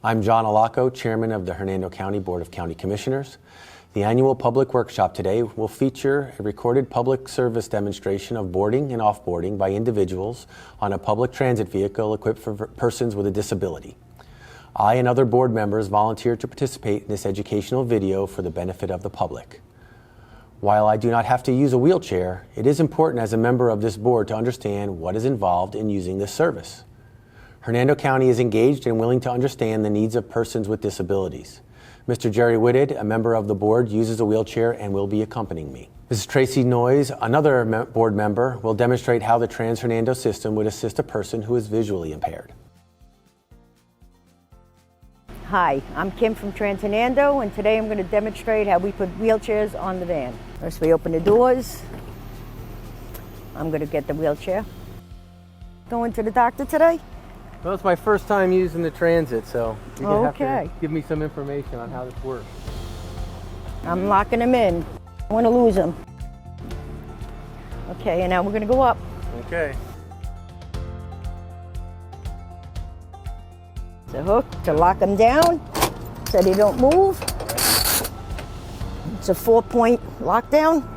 I'm John Alaco, Chairman of the Hernando County Board of County Commissioners. The annual public workshop today will feature a recorded public service demonstration of boarding and offboarding by individuals on a public transit vehicle equipped for persons with a disability. I and other board members volunteered to participate in this educational video for the benefit of the public. While I do not have to use a wheelchair, it is important as a member of this board to understand what is involved in using this service. Hernando County is engaged and willing to understand the needs of persons with disabilities. Mr. Jerry Whitted, a member of the board, uses a wheelchair and will be accompanying me. Mrs. Tracy Noyes, another board member, will demonstrate how the Trans-Hernando system would assist a person who is visually impaired. Hi, I'm Kim from Trans-Hernando, and today I'm going to demonstrate how we put wheelchairs on the van. First we open the doors. I'm going to get the wheelchair. Going to the doctor today? Well, it's my first time using the transit, so you're going to have to give me some information on how this works. I'm locking them in. I want to lose them. Okay, and now we're going to go up. Okay. It's a hook to lock them down so they don't move. It's a 4-point lockdown.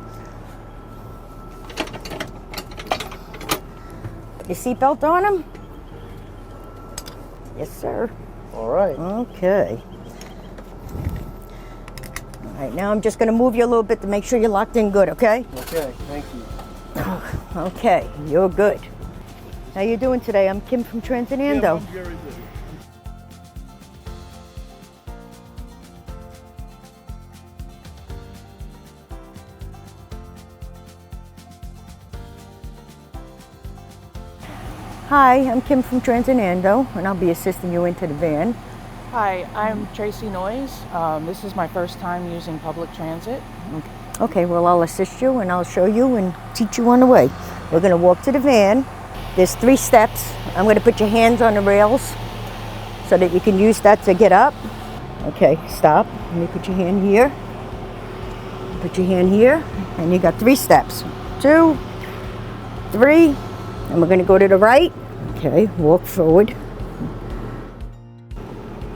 Put your seatbelt on them. Yes, sir. All right. Okay. All right, now I'm just going to move you a little bit to make sure you're locked in good, okay? Okay, thank you. Okay, you're good. How you doing today? I'm Kim from Trans-Hernando. I'm Jerry Whitted. Hi, I'm Kim from Trans-Hernando, and I'll be assisting you into the van. Hi, I'm Tracy Noyes. This is my first time using public transit. Okay, well, I'll assist you and I'll show you and teach you on the way. We're going to walk to the van. There's 3 steps. I'm going to put your hands on the rails so that you can use that to get up. Okay, stop. Let me put your hand here. Put your hand here, and you got 3 steps. 2, 3, and we're going to go to the right. Okay, walk forward.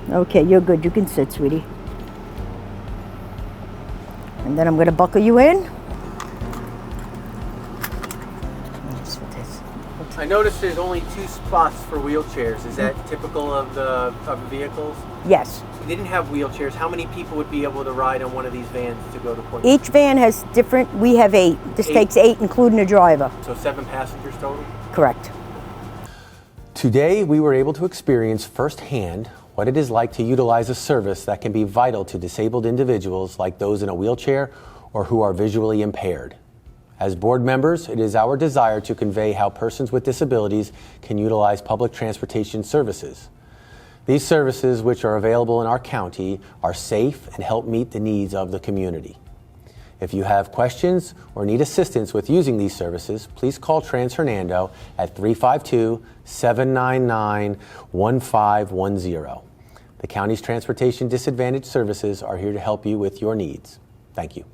Okay, you're good. You can sit, sweetie. And then I'm going to buckle you in. I noticed there's only 2 spots for wheelchairs. Is that typical of the vehicles? Yes. If we didn't have wheelchairs, how many people would be able to ride on one of these vans to go to Point? Each van has different, we have 8. This takes 8, including the driver. So 7 passengers total? Correct. Today, we were able to experience firsthand what it is like to utilize a service that can be vital to disabled individuals like those in a wheelchair or who are visually impaired. As board members, it is our desire to convey how persons with disabilities can utilize public transportation services. These services, which are available in our county, are safe and help meet the needs of the community. If you have questions or need assistance with using these services, please call Trans-Hernando at 352-799-1510. The county's transportation disadvantaged services are here to help you with your needs. Thank you.